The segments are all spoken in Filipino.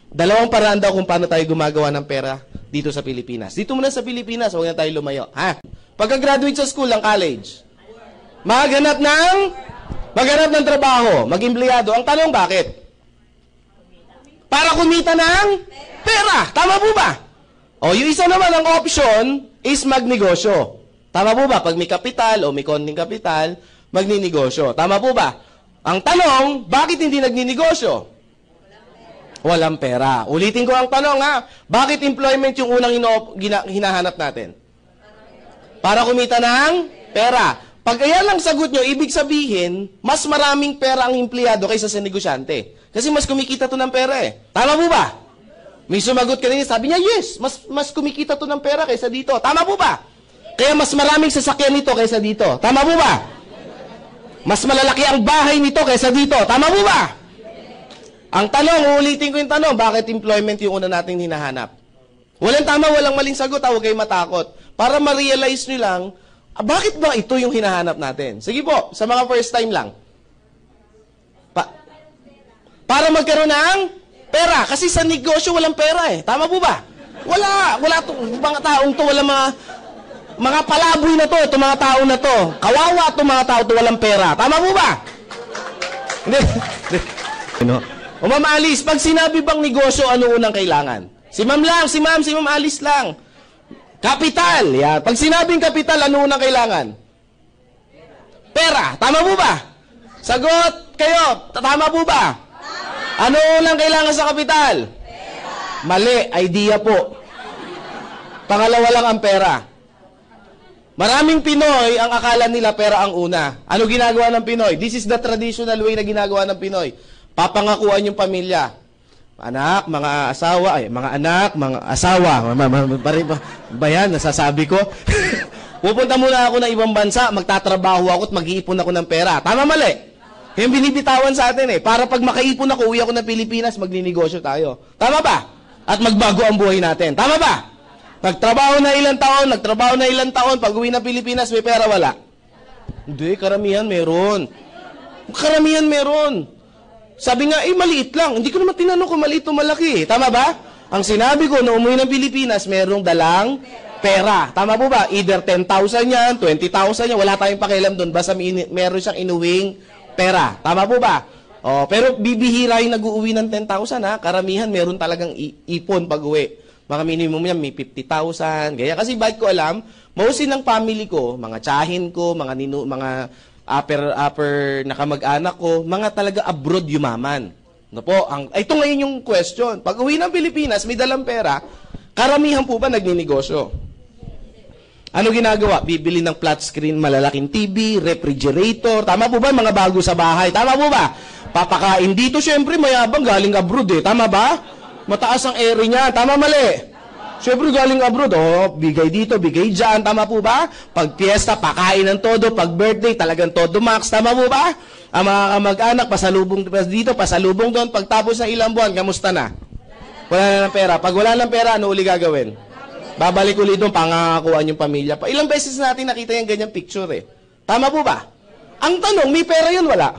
Dalawang paraan daw kung paano tayo gumagawa ng pera dito sa Pilipinas. Dito muna sa Pilipinas, huwag na tayo lumayo. Ha? Pagka-graduate sa school, ng college, maghanap ng trabaho, mag-empleyado. Ang tanong, bakit? Para kumita ng pera. Tama po ba? O, yung isa naman ang option is magnegosyo. Tama po ba? Pag may kapital o may konting kapital, magninegosyo. Tama po ba? Ang tanong, bakit hindi nagninegosyo? Walang pera. Ulitin ko ang tanong, ha? Bakit employment yung unang hinahanap natin? Para kumita ng pera. Pag ayan lang sagot nyo, ibig sabihin, mas maraming pera ang empleyado kaysa sa negosyante. Kasi mas kumikita to ng pera eh. Tama po ba? May sumagot kanina, sabi niya, yes, mas kumikita to ng pera kaysa dito. Tama po ba? Kaya mas maraming sasakyan nito kaysa dito. Tama po ba? Mas malalaki ang bahay nito kaysa dito. Tama po ba? Ang tanong, uulitin ko yung tanong, bakit employment yung una nating hinahanap? Walang tama, walang maling sagot, huwag kayong matakot. Para ma-realize nyo lang, bakit ba ito yung hinahanap natin? Sige po, sa mga first time lang. Para magkaroon ng pera. Kasi sa negosyo, walang pera eh. Tama po ba? Wala to, mga taong to, walang mga palaboy na to, itong mga tao na to. Kawawa itong mga tao to, walang pera. Tama po ba? Hindi. O Ma'am Alice, pag sinabi bang negosyo, ano unang kailangan? Si Ma'am Alice lang. Kapital. Yan. Pag sinabing kapital, ano unang kailangan? Pera. Tama po ba? Sagot kayo. Tama po ba? Ano unang kailangan sa kapital? Pera. Mali. Idea po. Pangalawa lang ang pera. Maraming Pinoy, ang akala nila pera ang una. Ano ginagawa ng Pinoy? This is the traditional way na ginagawa ng Pinoy. Papangakuan yung pamilya. Anak, mga asawa, mga anak, mga asawa. Bayan, nasasabi ko. Pupunta muna ako ng ibang bansa, magtatrabaho ako at mag-iipon ako ng pera. Tama, mali? Yung binibitawan sa atin eh. Para pag makaipon ako, uwi ako ng Pilipinas, magninegosyo tayo. Tama ba? At magbago ang buhay natin. Tama ba? Nagtrabaho na ilang taon, pag uwi ng Pilipinas, may pera, wala. Hindi, karamihan meron. Karamihan meron. Sabi nga, maliit lang. Hindi ko naman tinanong kung maliit o malaki. Tama ba? Ang sinabi ko, na umuwi ng Pilipinas, merong dalang pera. Tama po ba? Either 10,000 yan, 20,000 yan, wala tayong pakialam doon. Basta meron siyang inuwing pera. Tama po ba? O, pero bibihira yung nag-uuwi ng 10,000 ha. Karamihan meron talagang ipon pag uwi. Mga minimum yan, may 50,000. Gaya. Kasi bakit ko alam, mostly ng family ko, mga tsahin ko, mga upper na kamag-anak ko, mga talaga abroad yumaman. No po, ito ngayon yung question. Pag uwi ng Pilipinas, may dalang pera, karamihan po ba nagninegosyo? Ano ginagawa? Bibili ng flat screen, malalaking TV, refrigerator. Tama po ba? Mga bago sa bahay. Tama po ba? Papakain dito, syempre, mayabang galing abroad eh. Tama ba? Mataas ang ere niya. Tama, mali? Siyempre galing abroad, bigay dito, bigay dyan, tama po ba? Pag piyesta, pakain ng todo, pag birthday, talagang todo max, tama po ba? Ang mga kamag-anak, pasalubong dito, pasalubong doon, pagtapos ng ilang buwan, kamusta na? Wala na ng pera. Pag wala ng pera, ano uli gagawin? Babalik uli doon, pangangakuan yung pamilya. Ilang beses natin nakita yung ganyang picture eh. Tama po ba? Ang tanong, may pera yun, wala?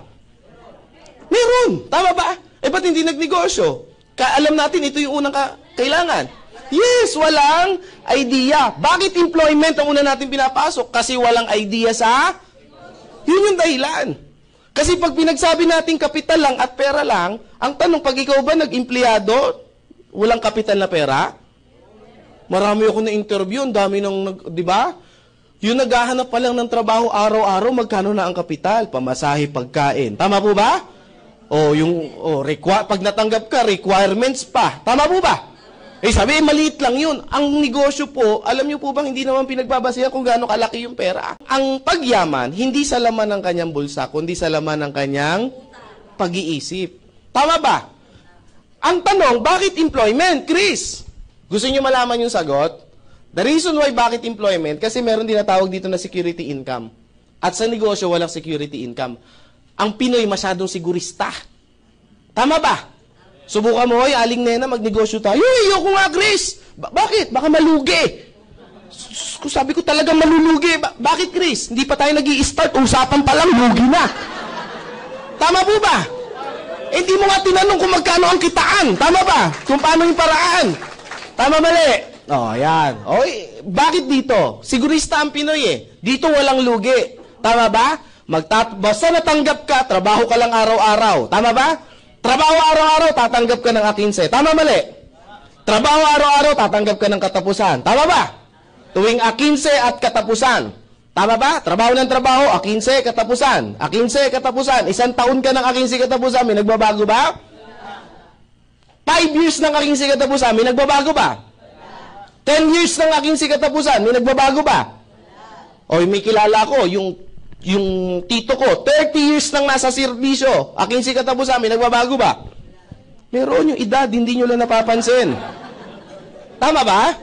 Meron, tama ba? Ba't hindi nagnegosyo? Alam natin, ito yung unang kailangan. Yes, walang idea. Bakit employment ang una natin pinapasok? Kasi walang idea sa... Yun yung dahilan. Kasi pag pinagsabi natin kapital lang at pera lang, ang tanong, pag ikaw ba nag-empleyado, walang kapital na pera? Marami ako na interview, ang dami ng, di ba? Yung naghahanap pa lang ng trabaho araw-araw, magkano na ang kapital? Pamasahe, pagkain. Tama po ba? Pag natanggap ka, requirements pa. Tama po ba? Sabi, maliit lang yun. Ang negosyo po, alam niyo po bang hindi naman pinagbabasehan kung gaano kalaki yung pera? Ang pagyaman, hindi sa laman ng kanyang bulsa, kundi sa laman ng kanyang pag-iisip. Tama ba? Ang tanong, bakit employment, Chris? Gusto niyo malaman yung sagot? The reason why bakit employment, kasi meron din natawag dito na security income. At sa negosyo, walang security income. Ang Pinoy masyadong sigurista. Tama ba? Subukan mo, aling nena, magnegosyo tayo. Ayoko nga, Chris. Bakit? Baka malugi. Sabi ko talagang malulugi. Bakit, Chris? Hindi pa tayo nag-i-start. Usapan pa lang, lugi na. Tama po ba? Hindi mo nga tinanong kung magkano ang kitaan. Tama ba? Kung paano yung paraan. Tama mali? Oh, yan. Okay, bakit dito? Sigurista ang Pinoy eh. Dito walang lugi. Tama ba? Basta natanggap ka, trabaho ka lang araw-araw. Tama ba? Trabaho araw-araw, tatanggap ka ng A15. Tama mali? Trabaho araw-araw, tatanggap ka ng katapusan. Tama ba? Tuwing A15 at katapusan. Tama ba? Trabaho ng trabaho, A15, katapusan. A15, katapusan. 1 taon ka ng A15 katapusan, may nagbabago ba? 5 years ng A15 katapusan, may nagbabago ba? 10 years ng A15 katapusan, may nagbabago ba? O may kilala ko, yung tito ko, 30 years nang nasa serbisyo, A15 katapusan, may nagbabago ba? Meron yung edad, hindi nyo lang napapansin. Tama ba?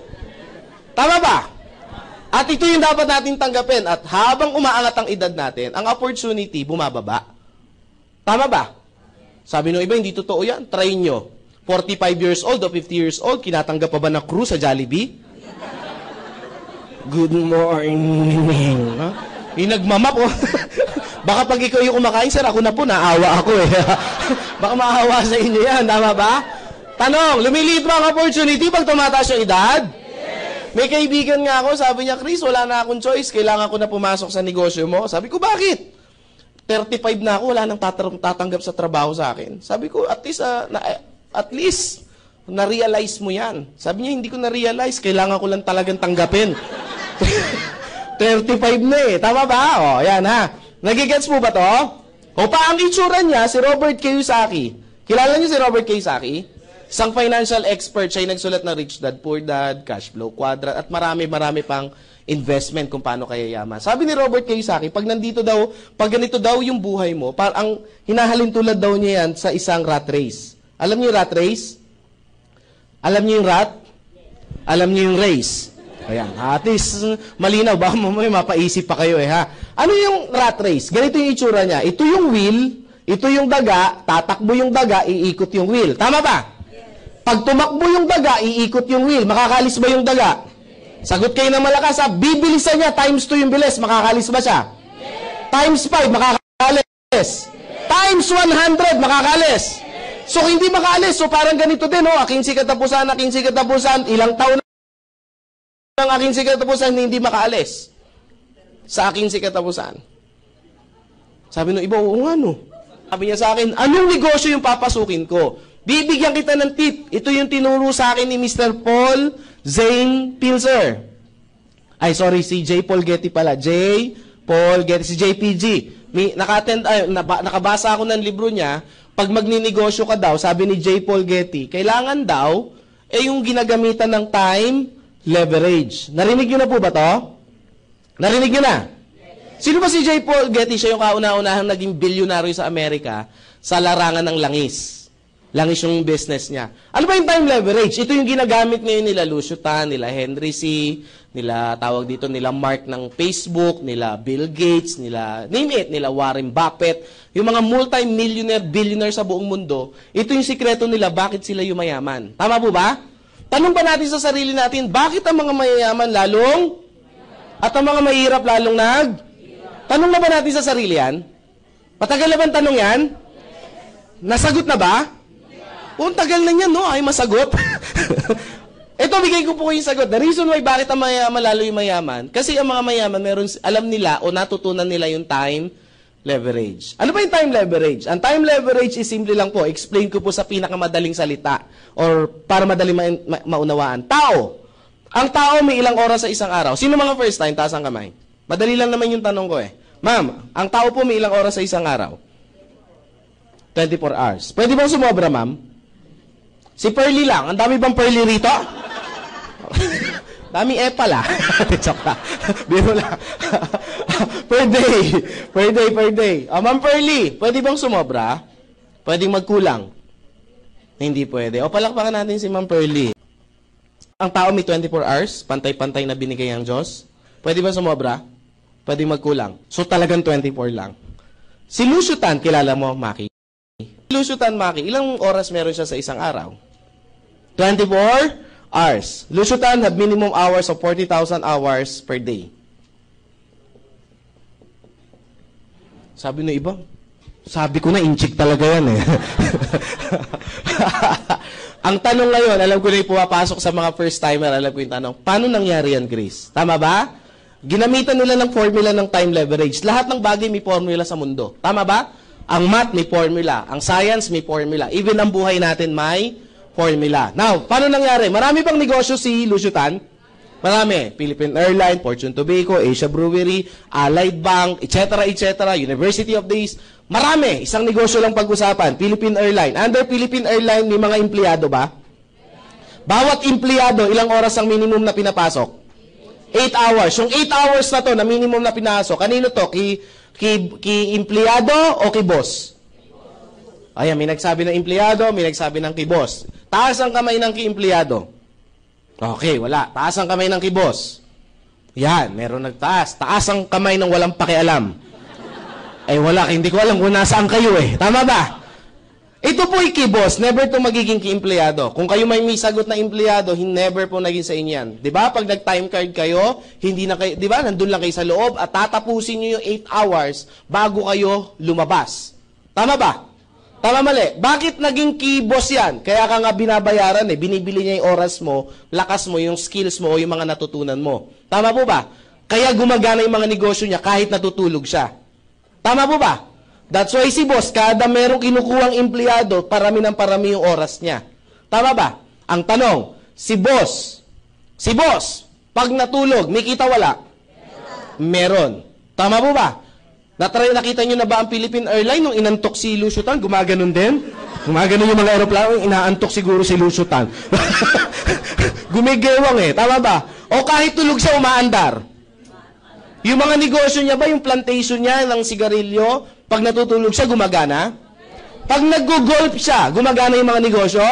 Tama ba? At ito yung dapat natin tanggapin. At habang umaangat ang edad natin, ang opportunity bumababa. Tama ba? Sabi nung iba, hindi totoo yan. Try nyo. 45 years old o 50 years old, kinatanggap pa ba ng crew sa Jollibee? Good morning. Huh? Yung nagmamap, oh. Baka pag ikaw yung kumakain, sir, ako na po, naawa ako eh. Baka maawa sa inyo yan, tama ba? Tanong, lumiliit ba ang opportunity pag tumataas yung edad? May kaibigan nga ako, sabi niya, Chris, wala na akong choice, kailangan ko na pumasok sa negosyo mo. Sabi ko, bakit? 35 na ako, wala nang tatanggap sa trabaho sa akin. Sabi ko, at least, na-realize mo yan. Sabi niya, hindi ko na-realize, kailangan ko lang talagang tanggapin. 35 na eh, tama ba? O, yan ha. Nagigets mo ba to? O pa, ang itsura niya, si Robert Kiyosaki. Kilala niyo si Robert Kiyosaki? Isang financial expert, siya yung nagsulat ng Rich Dad, Poor Dad, Cash Flow Quadrant, at marami pang investment kung paano kaya yaman. Sabi ni Robert Kiyosaki, pag ganito daw yung buhay mo, ang hinahalin tulad daw niya yan sa isang rat race. Alam niyo yung rat race? Alam niyo yung rat? Alam niyo yung race? Ayan, at least malinaw, baka mamaya mapaisip pa kayo eh ha. Ano yung rat race? Ganito yung itsura niya. Ito yung wheel, ito yung daga, tatakbo yung daga, iikot yung wheel. Tama ba? Pag tumakbo yung daga, iikot yung wheel. Makakalis ba yung daga? Sagot kayo ng malakas ha. Bibilisan niya, times 2 yung bilis. Makakalis ba siya? Times 5, makakalis. Times 100, makakalis. So, hindi makaalis. So, parang ganito din, oh. 15 katapusan, ilang taon ang 15 katapusan, hindi makaalis. Sa 15 katapusan. Sabi nung iba, oo nga, no. Sabi niya sa akin, anong negosyo yung papasukin ko? Bibigyan kita ng tip. Ito yung tinuro sa akin ni Mr. Paul Zane Pilzer. Ay, sorry, si J. Paul Getty pala. J. Paul Getty, si JPG. Nakabasa ako ng libro niya. Pag magninegosyo ka daw, sabi ni J. Paul Getty, kailangan daw, yung ginagamitan ng time leverage. Narinig nyo na po ba to? Narinig nyo na? Sino ba si J. Paul Getty? Siya yung kauna-unahang naging bilyonaryo sa Amerika sa larangan ng langis. Langis yung business niya. Ano ba yung time leverage? Ito yung ginagamit ngayon nila Lucio Tan, nila Henry C., nila tawag dito, nila Mark ng Facebook, nila Bill Gates, nila name it, nila Warren Buffett, yung mga multi-millionaire, billionaire sa buong mundo. Ito yung sikreto nila, bakit sila yumayaman. Tama po ba? Tanong ba natin sa sarili natin, bakit ang mga mayayaman lalong at ang mga mahirap lalong Tanong na ba natin sa sarili yan? Matagal na ba ang tanong yan? Nasagot na ba? Kung tagal na niyan, no? Ay masagot. Ito, bigay ko po yung sagot. The reason why bakit ang mayaman lalo yung mayaman, kasi ang mga mayaman, alam nila o natutunan nila yung time leverage. Ano ba yung time leverage? Ang time leverage is simple lang po. Explain ko po sa pinakamadaling salita or para madaling maunawaan. Tao. Ang tao may ilang oras sa isang araw. Sino mga first time? Taas ang kamay. Madali lang naman yung tanong ko eh. Ma'am, ang tao po may ilang oras sa isang araw? 24 hours. Pwede bang sumobra, ma'am? Si Pearly lang. Ang dami bang Pearly rito? Dami pala. Joke lang. Biro lang. Per day. Ma'am Pearly, pwede bang sumobra? Pwedeng magkulang? Hindi pwede. O palakpakan natin si Ma'am Pearly. Ang tao may 24 hours, pantay-pantay na binigay ang Diyos. Pwede ba sumobra? Pwedeng magkulang. So talagang 24 lang. Si Lucio Tan, kilala mo, Maki? Si Lucio Tan, Maki, ilang oras meron siya sa isang araw? 24 hours. Lucio Tan have minimum hours of 40,000 hours per day. Sabi ng iba, Sabi ko na, inchik talaga yan eh. Ang tanong ngayon, alam ko na yung pumapasok sa mga first-timer, alam ko yung tanong, paano nangyari yan, Chris? Tama ba? Ginamitan nila ng formula ng time leverage. Lahat ng bagay may formula sa mundo. Tama ba? Ang math may formula. Ang science may formula. Even ang buhay natin may formula. Now, paano nangyari? Marami bang negosyo si Lucio Tan? Marami. Philippine Airlines, Fortune Tobacco, Asia Brewery, Allied Bank, etc., etc., University of the East. Marami. Isang negosyo lang pag-usapan. Philippine Airlines. Under Philippine Airlines, may mga empleyado ba? Bawat empleyado, ilang oras ang minimum na pinapasok? 8 hours. Yung 8 hours na to, na minimum na pinasok, kanino to? Ki empleyado o ki boss? Ayan, may nagsabi ng empleyado, may nagsabi ng ki boss. Taas ang kamay ng ki empleyado. Okay, wala. Taas ang kamay ng ki boss. Yan, meron nagtaas. Taas ang kamay ng walang pakialam. Ay wala, hindi ko alam kung nasaan kayo eh. Tama ba? Ito po yung ki-boss, never to magiging ki-empleyado. Kung kayo may sagot na empleyado, never po naging sa inyo yan. Di ba? Pag nag-time card kayo, hindi na kayo, di ba? Nandun lang kayo sa loob at tatapusin nyo yung 8 hours bago kayo lumabas. Tama ba? Tama mali. Bakit naging ki-boss yan? Kaya ka nga binabayaran eh. Binibili niya yung oras mo, lakas mo, yung skills mo, o yung mga natutunan mo. Tama po ba? Kaya gumagana yung mga negosyo niya kahit natutulog siya. Tama po ba? That's why si boss, kada merong kinukuhang empleyado, parami ng parami yung oras niya. Tama ba? Ang tanong, si boss, pag natulog, may kita wala? Meron. Tama po ba? Nakita nyo na ba ang Philippine Airlines nung inantok si Lucio Tan? Gumaganon din? Gumaganon yung mga aeroplano, inaantok siguro si Lucio Tan. Gumigewang eh. Tama ba? O kahit tulog siya, umaandar. Yung mga negosyo niya ba, yung plantation niya ng sigarilyo, pag natutulog siya, gumagana? Pag nag-golf siya, gumagana yung mga negosyo?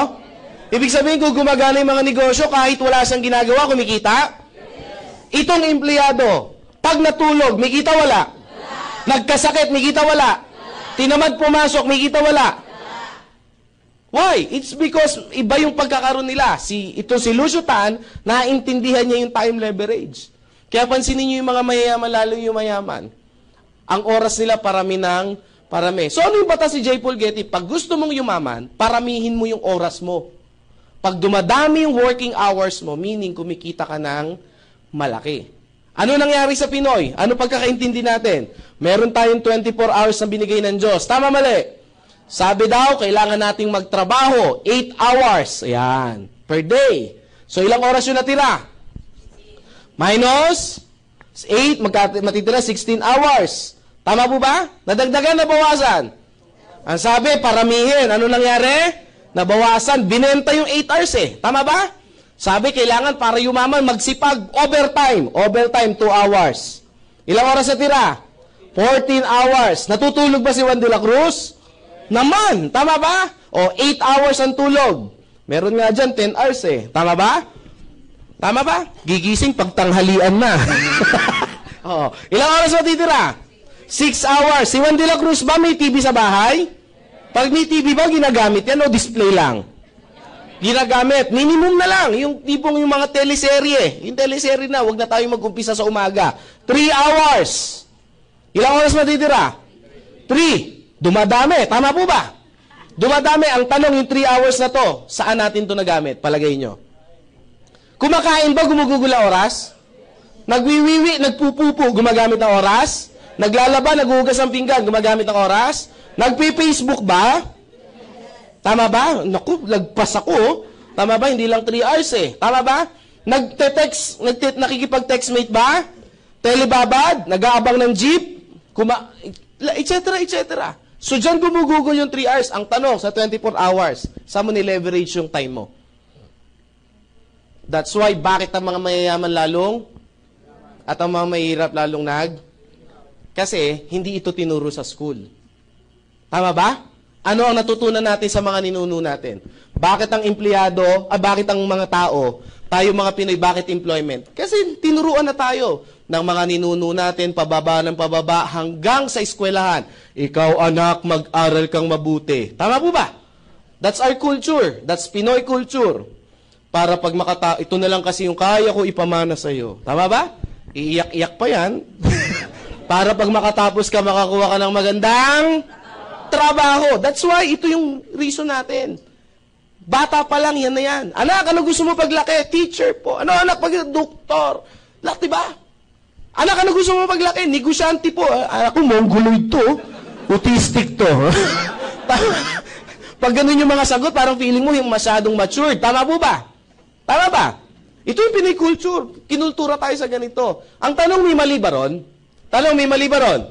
Ibig sabihin, kung gumagana yung mga negosyo, kahit wala siyang ginagawa, kumikita? Itong empleyado, pag natulog, may kita wala? Nagkasakit, may kita wala? Tinamad pumasok, may kita wala? Why? It's because iba yung pagkakaroon nila. Ito si Lucio Tan, naintindihan niya yung time leverage. Kaya pansinin niyo yung mga mayayaman, lalo yung mayaman. Ang oras nila parami. So ano yung batas si J. Paul Getty? Pag gusto mong yumaman, paramihin mo yung oras mo. Pag dumadami yung working hours mo, meaning kumikita ka ng malaki. Ano nangyari sa Pinoy? Ano pagkakaintindi natin? Meron tayong 24 hours na binigay ng Diyos. Tama mali? Sabi daw, kailangan nating magtrabaho 8 hours. Ayan. Per day. So ilang oras yung natira? Minus 8, matitira 16 hours. Tama po ba? Nadagdagan, nabawasan? Ang sabi, paramihin. Ano nangyari? Nabawasan. Binenta yung 8 hours eh. Tama ba? Sabi, kailangan para yumaman, magsipag, overtime. Overtime, 2 hours. Ilang oras na tira? 14 hours. Natutulog ba si Juan de la Cruz? Naman. Tama ba? O, 8 hours ang tulog. Meron nga dyan, 10 hours eh. Tama ba? Tama ba? Gigising pagtanghalian na. Oo. Ilang oras matitira? 6 hours. Si Juan de la Cruz ba may TV sa bahay? Pag may TV ba, ginagamit yan o display lang? Ginagamit. Minimum na lang. Yung tipong yung mga teleserye. Yung teleserye na, wag na tayo mag-umpisa sa umaga. 3 hours. Ilang oras matitira? 3. Dumadami. Tama po ba? Dumadami. Ang tanong, yung 3 hours na to, saan natin to nagamit? Palagay nyo. Kumakain ba, gumugugol ang oras? Nagwiwiwi, nagpupupo, gumagamit ng oras? Naglalaba, naghuhugas ng pinggan, gumagamit ng oras? Nagpi-Facebook ba? Tama ba? Naku, lagpas ako. Tama ba? Hindi lang 3 hours eh. Tama ba? Nagte-text, nakikipag-textmate ba? Telebabad, nag-aabang ng jeep, etc., etc. So, dyan gumugugol yung 3 hours. Ang tanong, sa 24 hours, saan mo ni-leverage yung time mo? That's why, bakit ang mga mayayaman lalong at ang mga mahirap lalong Kasi, hindi ito tinuro sa school. Tama ba? Ano ang natutunan natin sa mga ninuno natin? Bakit ang empleyado, bakit ang mga tao, tayo mga Pinoy, bakit employment? Kasi tinuruan na tayo ng mga ninuno natin, pababa ng pababa, hanggang sa eskwelahan. Ikaw anak, mag-aral kang mabuti. Tama po ba? That's our culture. That's Pinoy culture. Para pag ito na lang kasi yung kaya ko ipamana sa'yo. Tama ba? Iiyak-iyak pa yan. Para pag makatapos ka, makakuha ka ng magandang Trabaho. That's why ito yung reason natin. Bata pa lang, yan na yan. Anak, ano gusto mo paglaki? Teacher po. Ano anak, doktor? Lak, diba? Anak, ano gusto mo paglaki? Negosyante po. Anak ko, mongoloid to. Autistic to. Pag ganun yung mga sagot, parang feeling mo yung masyadong matured. Tama po ba? Tama ba? Ito yung pinikulture. Kinultura tayo sa ganito. Ang tanong, may mali ba ron? Tanong, may mali ba ron?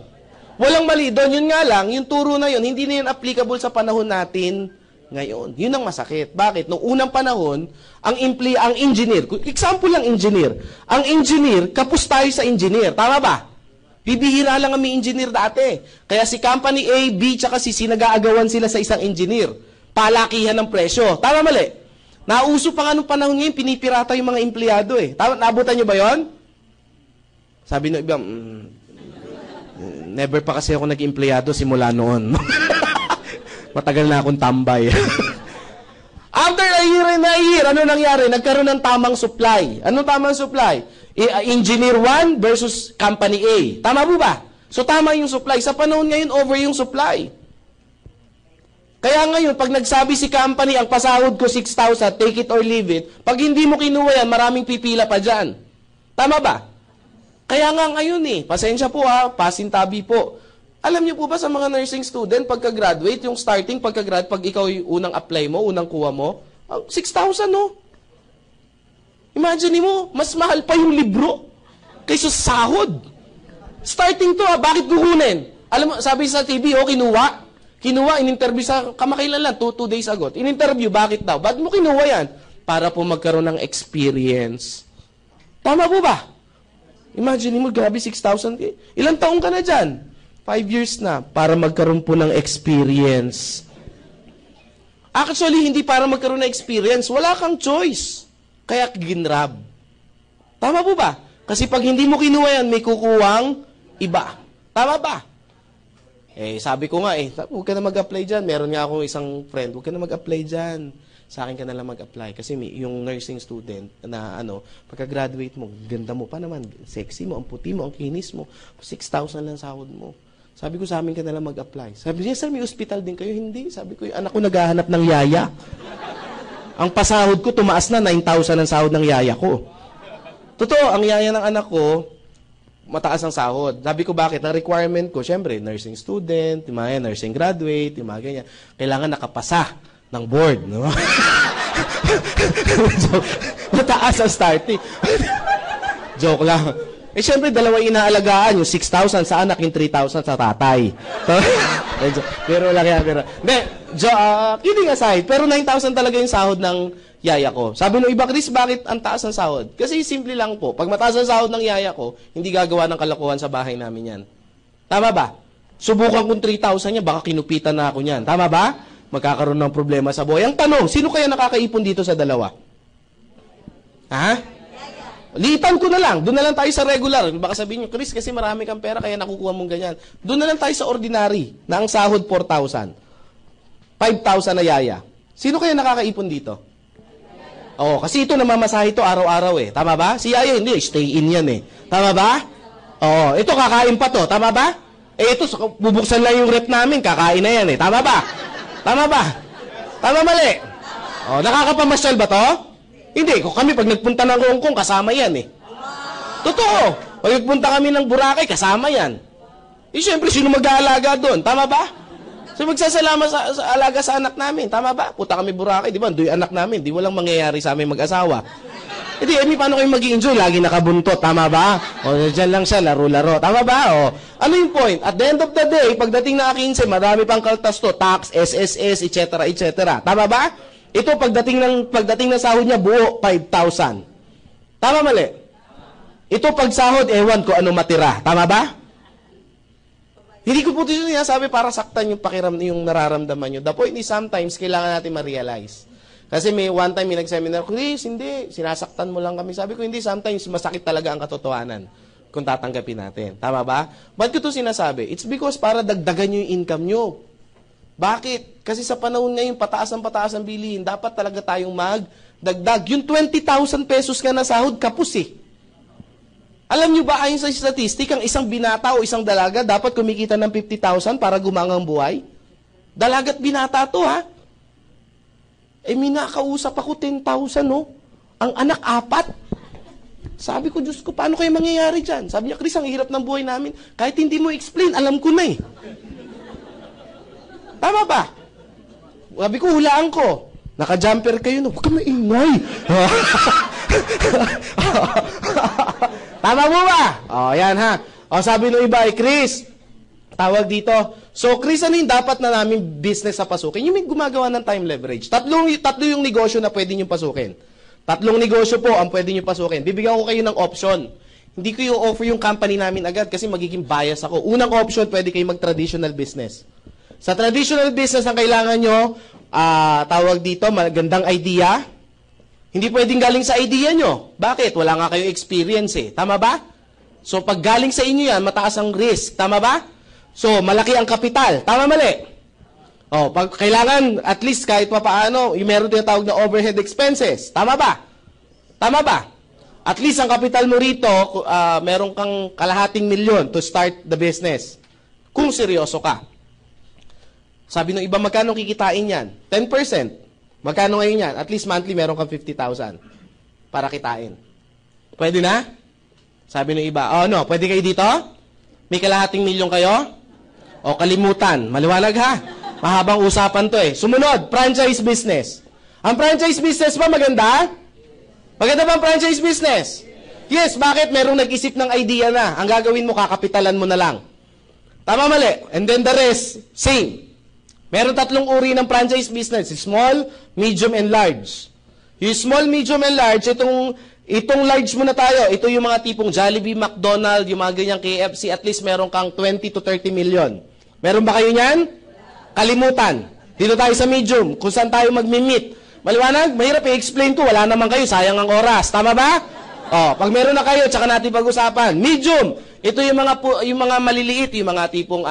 Walang mali doon. Yun nga lang, yung turo na yun, hindi na yun applicable sa panahon natin ngayon. Yun ang masakit. Bakit? Noong unang panahon, ang engineer, example lang engineer, ang engineer, kapos tayo sa engineer. Tama ba? Bibihira lang ang may engineer dati. Kaya si company A, B, tsaka si nag-aagawan sila sa isang engineer. Palakihan ng presyo. Tama mali? Nauso pa nga nung panahon ngayon, pinipirata yung mga empleyado eh. Tama, naabutan nyo ba yon? Sabi ng iba, never pa kasi ako nag-empleyado simula noon. Matagal na akong tambay. After a year, ano nangyari? Nagkaroon ng tamang supply. Anong tamang supply? Engineer 1 versus company A. Tama po ba? So tama yung supply. Sa panahon ngayon, over yung supply. Kaya ngayon, pag nagsabi si company, ang pasahod ko 6,000, take it or leave it, pag hindi mo kinuha yan, maraming pipila pa dyan. Tama ba? Kaya nga ngayon pasensya po pasintabi po. Alam niyo po ba sa mga nursing student, pagka-graduate, yung starting pagka-graduate, pag ikaw yung unang apply mo, unang kuha mo, 6,000 no? Imagine mo, mas mahal pa yung libro kaysa sahod. Starting to bakit kukunin? Alam mo, sabi sa TV, kinuha. Kinuha, in-interview sa kamakailan lang, 2 days ago. In-interview, bakit daw? Bakit mo kinuha yan? Para po magkaroon ng experience. Tama po ba? Imagine mo, grabe 6,000. Ilang taong ka na dyan? 5 years na, para magkaroon po ng experience. Actually, hindi para magkaroon ng experience. Wala kang choice. Kaya ginrab. Tama po ba? Kasi pag hindi mo kinuha yan, may kukuwang iba. Tama ba? Sabi ko nga huwag ka na mag-apply dyan. Meron nga akong isang friend, huwag ka na mag-apply dyan. Sa akin ka na lang mag-apply. Kasi yung nursing student na pagka-graduate mo, ganda mo pa naman, sexy mo, ang puti mo, ang kinis mo, 6,000 lang sahod mo. Sabi ko, sa amin ka na lang mag-apply. Sabi niya, sir, may hospital din kayo? Hindi. Sabi ko, yung anak ko naghahanap ng yaya. Ang pasahod ko, tumaas na 9,000 ang sahod ng yaya ko. Totoo, ang yaya ng anak ko, mataas ang sahod. Sabi ko, bakit? Ang requirement ko, syempre, nursing student, yung mga nursing graduate, yung mga ganyan. Kailangan nakapasa ng board. No? So, mataas ang starting. Joke lang. Siyempre, dalawa inaalagaan. Yung 6,000 sa anak, yung 3,000 sa tatay. Pero lang yan. Hindi, kidding aside, pero 9,000 talaga yung sahod ng yaya ko. Sabi ng iba, Chris, bakit ang taas ng sahod? Kasi simple lang po. Pag mataas ang sahod ng yaya ko, hindi gagawa ng kalokohan sa bahay namin yan. Tama ba? Subukan kong 3,000 niya, baka kinupitan na ako niyan. Tama ba? Magkakaroon ng problema sa buhay. Ang tanong, sino kaya nakakaipon dito sa dalawa? Ha? Liitan ko na lang. Doon na lang tayo sa regular. Baka sabihin nyo, Chris, kasi marami kang pera, kaya nakukuha mong ganyan. Doon na lang tayo sa ordinary, na ang sahod 4,000. 5,000 na yaya. Sino kaya nakakaipon dito? Kasi ito namamasahe ito araw-araw Tama ba? Si yaya, hindi. Stay in yan Tama ba? Ito kakain pa to. Tama ba? Ito, bubuksan lang yung rep namin, kakain na yan Tama ba? Tama ba? Tama mali? Nakakapamasyal ba to? Hindi, kami pag nagpunta ng Hong Kong, kasama yan Totoo. Pag nagpunta kami ng Boracay, kasama yan. Siyempre, sino mag-aalaga doon? Tama ba? So, magsasalamat sa alaga sa anak namin. Tama ba? Punta kami Boracay, di ba? Doon anak namin. Di walang mangyayari sa aming mag-asawa. Paano kayo mag-i-enjoy? Lagi nakabuntot. Tama ba? Dyan lang siya, laro-laro. Tama ba? Ano yung point? At the end of the day, pagdating na 15, marami pang kaltas to. Tax, SSS, etc., etc. Tama ba? Ito, pagdating ng sahod niya, buo, 5,000. Tama mali? Ito, pag sahod, ewan ko ano matira. Tama ba? Hindi ko po ito sinasabi para saktan yung nararamdaman nyo. The point is, sometimes, kailangan natin ma-realize. Kasi one time, may nag-seminar, Chris, hindi, sinasaktan mo lang kami. Sabi ko, hindi, sometimes, masakit talaga ang katotohanan kung tatanggapin natin. Tama ba? Ba't ko ito sinasabi? It's because para dagdagan nyo yung income nyo. Bakit? Kasi sa panahon ngayon, pataas ang bilihin, dapat talaga tayong magdagdag. Yung 20,000 pesos ka na sahod, kapus Alam nyo ba, ayon sa statistic, ang isang binata o isang dalaga dapat kumikita ng 50,000 para gumangang buhay? Dalagat binata to, ha? Eh, minakausap ako 10,000, no? Ang anak, 4. Sabi ko, Diyos ko, paano kayo mangyayari dyan? Sabi niya, Chris, ang hirap ng buhay namin. Kahit hindi mo explain, alam ko na eh. Tama ba? Sabi ko, hulaan ko. Naka-jumper kayo, no? Huwag ka maingay. Tama mo ba? O, yan ha. O, sabi ng iba, Chris, tawag dito. So, Chris, ano yung dapat na namin business sa pasukin? Yung may gumagawa ng time leverage. Tatlo yung negosyo na pwede nyo pasukin. 3 negosyo po ang pwede nyo pasukin. Bibigyan ko kayo ng option. Hindi ko yung offer yung company namin agad kasi magiging bias ako. Unang option, pwede kayo mag-traditional business. Sa traditional business, ang kailangan nyo, tawag dito, magandang idea. Hindi pwedeng galing sa idea nyo. Bakit? Wala nga kayo experience eh. Tama ba? So, pag galing sa inyo yan, mataas ang risk. Tama ba? So, malaki ang kapital. Tama mali? O, pag kailangan, at least kahit pa paano, yung meron tinatawag na overhead expenses. Tama ba? Tama ba? At least ang kapital mo rito, meron kang $250,000 to start the business. Kung seryoso ka. Sabi ng iba, magkano kikitain yan? 10%. Magkano ngayon yan? At least monthly meron kang 50,000 para kitain. Pwede na? Sabi ng iba, oh no, pwede kayo dito? May $250,000 kayo? O kalimutan. Maliwanag ha? Mahabang usapan to eh. Sumunod, franchise business. Ang franchise business ba maganda? Maganda ba ang franchise business? Yes, bakit? Merong nag-isip ng idea na. Ang gagawin mo, kakapitalan mo na lang. Tama mali? And then the rest, same. Meron 3 uri ng franchise business. Small, medium, and large. Yung small, medium, and large, itong large muna tayo. Ito yung mga tipong Jollibee, McDonald's, yung mga ganyang KFC, at least meron kang 20 to 30 million. Meron ba kayo niyan? Kalimutan. Dito tayo sa medium, kung saan tayo magmi-meet. Maliwanag? Mahirap i-explain to. Wala naman kayo, sayang ang oras. Tama ba? O, pag meron na kayo, tsaka natin pag-usapan. Medium. Ito yung mga maliliit, yung mga tipong,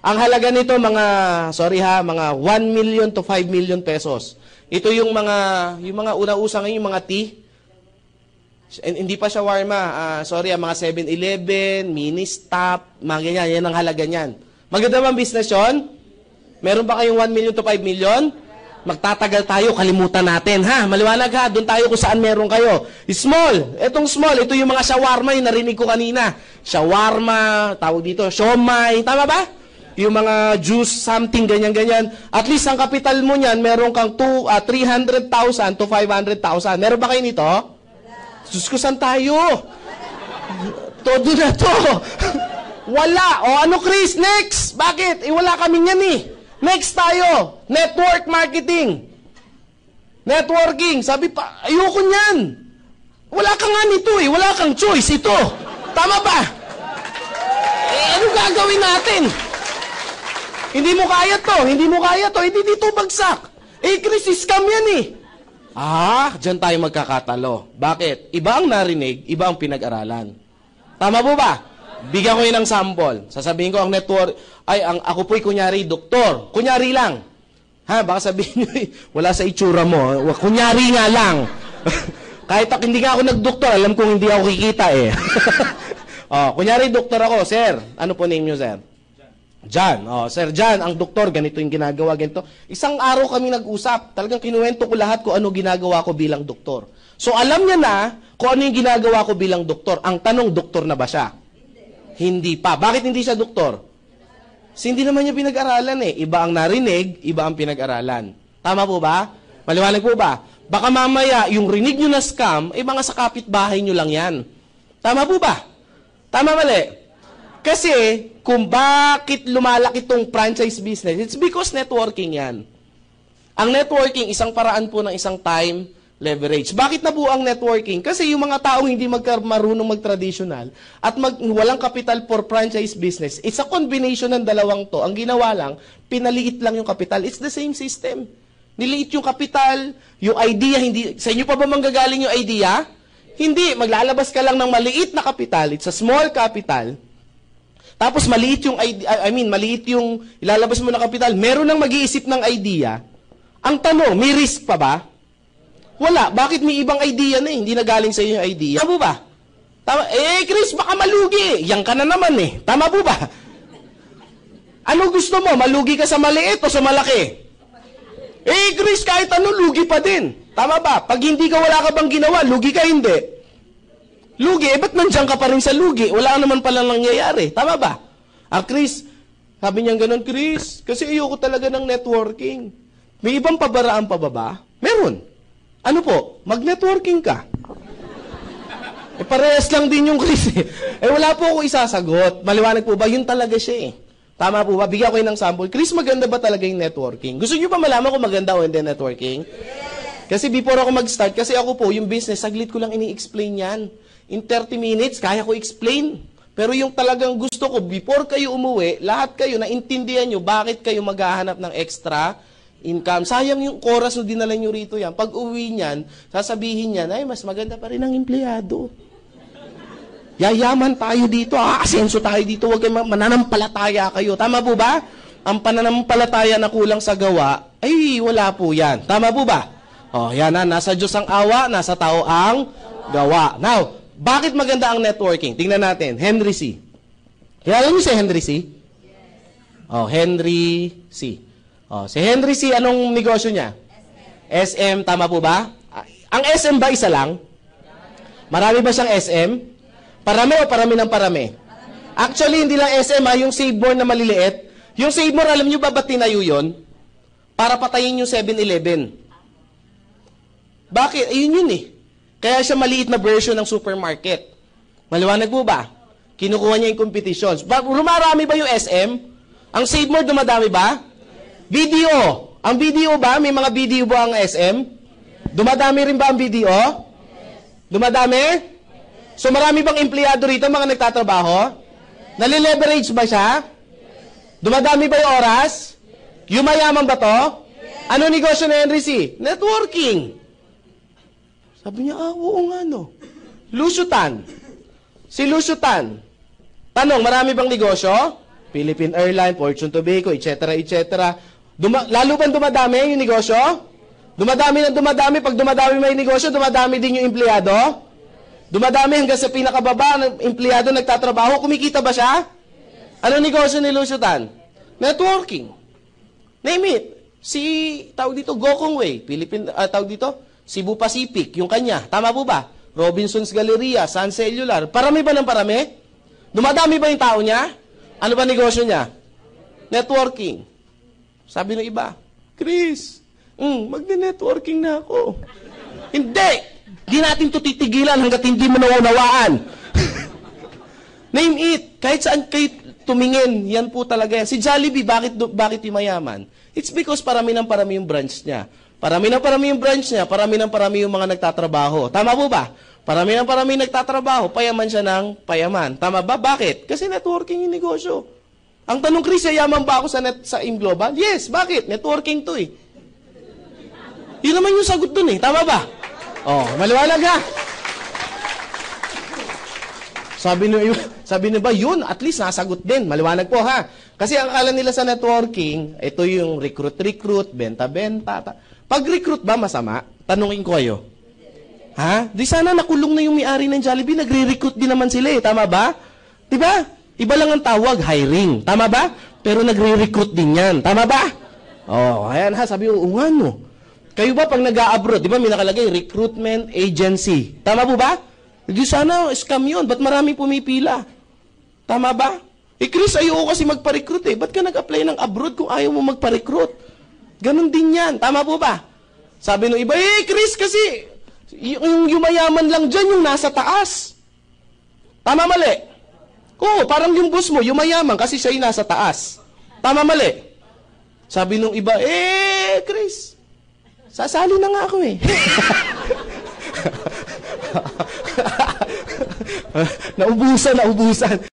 ang halaga nito, mga 1 million to 5 million pesos. Ito yung mga una-usa ngayon, yung mga tea. Hindi pa shawarma. Mga 7-Eleven, mini-stop, mga ganyan. Yan ang halaga niyan. Maganda bang business yun? Meron ba kayong 1 million to 5 million? Magtatagal tayo, kalimutan natin, ha? Maliwanag ha, doon tayo kung saan meron kayo. Small, etong small, ito yung mga shawarma, yung narinig ko kanina. Shawarma, tawag dito, siomai, tama ba? Yung mga juice, something, ganyan-ganyan. At least ang kapital mo niyan, meron kang 300,000 to 500,000. Meron ba kayo nito? Diyos ko, saan tayo? Todo na to. Wala. O ano, Chris? Next. Bakit? Wala kami niyan eh. Next tayo. Network marketing. Networking. Sabi pa, ayoko niyan. Wala ka nga nito eh. Wala kang choice ito. Tama ba? Ano gagawin natin? Hindi mo kaya to. Hindi mo kaya to. Hindi dito bagsak. Chris, scam yan eh. Diyan tayo magkakatalo. Bakit? Iba ang narinig, iba ang pinag-aralan. Tama po ba? Bigyan ko yun ng sample. Sasabihin ko ang network, ako po'y kunyari doktor. Kunyari lang. Ha, baka sabihin nyo, wala sa itsura mo. Kunyari nga lang. Kahit hindi nga ako nagdoktor, alam kong hindi ako kikita eh. Kunyari doktor ako, sir. Ano po name nyo, sir? John. Sir John, ang doktor, ganito yung ginagawa, ganito. Isang araw kami nag-usap. Talagang kinuwento ko lahat kung ano ginagawa ko bilang doktor. So alam niya na kung ano yung ginagawa ko bilang doktor. Ang tanong, doktor na ba siya? Hindi pa. Bakit hindi siya doktor? Kasi hindi naman niya pinag-aralan eh. Iba ang narinig, iba ang pinag-aralan. Tama po ba? Maliwanag po ba? Baka mamaya, yung rinig nyo na scam, mga sa kapitbahay nyo lang yan. Tama po ba? Tama mali? Kasi, kung bakit lumalaki itong franchise business, it's because networking yan. Ang networking, isang paraan po ng isang time leverage. Bakit nabuo ang networking? Kasi yung mga taong hindi marunong mag-traditional at walang capital for franchise business, it's a combination ng dalawang to. Ang ginawa lang, pinaliit lang yung capital. It's the same system. Niliit yung capital, yung idea, hindi, sa inyo pa ba manggagaling yung idea? Hindi, maglalabas ka lang ng maliit na capital, it's a small capital. Tapos maliit yung maliit yung ilalabas mo na capital, meron nang mag-iisip ng idea. Ang tanong, may risk pa ba? Wala. Bakit may ibang idea na eh? Hindi na galing sa iyo yung idea. Tama po ba? Tama. Chris, baka malugi. Yan ka na naman eh. Tama po ba? Ano gusto mo? Malugi ka sa maliit o sa malaki? Eh, Chris, kahit ano, lugi pa din. Tama ba? Pag hindi ka, wala ka bang ginawa, lugi ka hindi. Lugi, ba't nandiyan ka pa rin sa lugi? Wala naman palang nangyayari. Tama ba? Chris, sabi niya ganun, Chris, kasi ayoko talaga ng networking. May ibang pabaraan pa ba? Meron. Ano po? Mag-networking ka. Parehas lang din yung Chris eh. Wala po ako isasagot. Maliwanag po ba? Yun talaga siya eh. Tama po ba? Bigyan ko yun ng sample. Chris, maganda ba talaga yung networking? Gusto niyo ba malaman kung maganda o hindi networking? Yes! Kasi before ako mag-start, kasi ako po, yung business, saglit ko lang ini-explain yan. In 30 minutes, kaya ko explain. Pero yung talagang gusto ko, before kayo umuwi, lahat kayo, naintindihan nyo, bakit kayo maghahanap ng extra income. Sayang yung oras na dinala nyo rito yan. Pag uwi niyan, sasabihin niyan, ay, mas maganda pa rin ang empleyado. Yayaman tayo dito, asenso tayo dito, huwag kayo mananampalataya kayo. Tama po ba? Ang pananampalataya na kulang sa gawa, ay wala po yan. Tama po ba? Yan na, nasa Diyos ang awa, nasa tao ang gawa. Now, bakit maganda ang networking? Tingnan natin, Henry C. Kilala niyo si Henry C? Henry C. Si Henry C, anong negosyo niya? SM, tama po ba? Ang SM ba isa lang? Marami ba siyang SM? Parami o parami ng parami? Actually, hindi lang SM yung Save More na maliliit. Yung Save More, alam nyo ba ba't tinayo yun? Para patayin yung 7-Eleven. Bakit? Ayun yun eh. Kaya siya maliit na version ng supermarket. Maliwanag po ba? Kinukuha niya yung competitions. Rumarami ba yung SM? Ang Save More, dumadami ba? Video. Ang video ba? May mga video ba ang SM? Dumadami rin ba ang video? Dumadami? So marami bang empleyado rito, mga nagtatrabaho? Nalileverage ba siya? Dumadami ba yung oras? Yumayaman ba to? Ano negosyo na Henry C? Networking. Sabi niya, oo nga no. Lucio Tan. Si Lucio Tan. Tanong, marami bang negosyo? Philippine Airlines, Fortune Tobacco, etc. Lalo bang dumadami yung negosyo? Dumadami na dumadami. Pag dumadami may negosyo, dumadami din yung empleyado? Dumadami hanggang sa pinakababa ng empleyado nagtatrabaho. Kumikita ba siya? Ano negosyo ni Lucio Tan? Networking. Name it. Tawag dito, Gokong Way. Tawag dito, Cebu Pacific. Yung kanya. Tama po ba? Robinson's Galleria, Sun Cellular. Parami ba ng parami? Dumadami ba yung tao niya? Ano ba negosyo niya? Networking. Sabi ng iba, Chris, magne-networking na ako. Hindi! Di natin ito titigilan hanggat hindi mo naunawaan. Name it. Kahit saan kayo tumingin, yan po talaga yan. Si Jollibee, bakit yumayaman? It's because parami ng parami yung branch niya. Parami ng parami yung branch niya, parami ng parami yung mga nagtatrabaho. Tama po ba? Parami ng parami nagtatrabaho, payaman siya ng payaman. Tama ba? Bakit? Kasi networking yung negosyo. Ang tanong, Chris, yayaman ba ako sa AIM Global? Yes, bakit? Networking to eh. Yun naman yung sagot dun eh. Tama ba? Maliwanag ha? Sabi nyo ba, yun, at least nasagot din. Maliwanag po ha? Kasi ang akala nila sa networking, ito yung recruit, benta-benta. Pag-recruit ba masama? Tanungin ko kayo. Ha? Di sana nakulong na yung may-ari ng Jollibee, nagre-recruit din naman sila eh. Tama ba? Diba? Iba lang ang tawag, hiring. Tama ba? Pero nagre-recruit din yan. Tama ba? Ayan ha, sabi ko, nga no. Kayo ba pag nag-a-abroad, di ba may nakalagay, recruitment agency. Tama po ba? Di sana, scam yun. Ba't marami pumipila? Tama ba? Chris, ayoko kasi magpa-recruit eh. Ba't ka nag-apply ng abroad kung ayaw mo magpa-recruit? Ganon din yan. Tama po ba? Sabi nung iba, Chris, kasi yung yumayaman lang dyan, yung nasa taas. Tama mali? Oo, parang yung boss mo, yumayaman kasi siya yung nasa taas. Tama mali? Sabi nung iba, Chris, sasali na nga ako eh. Naubusan.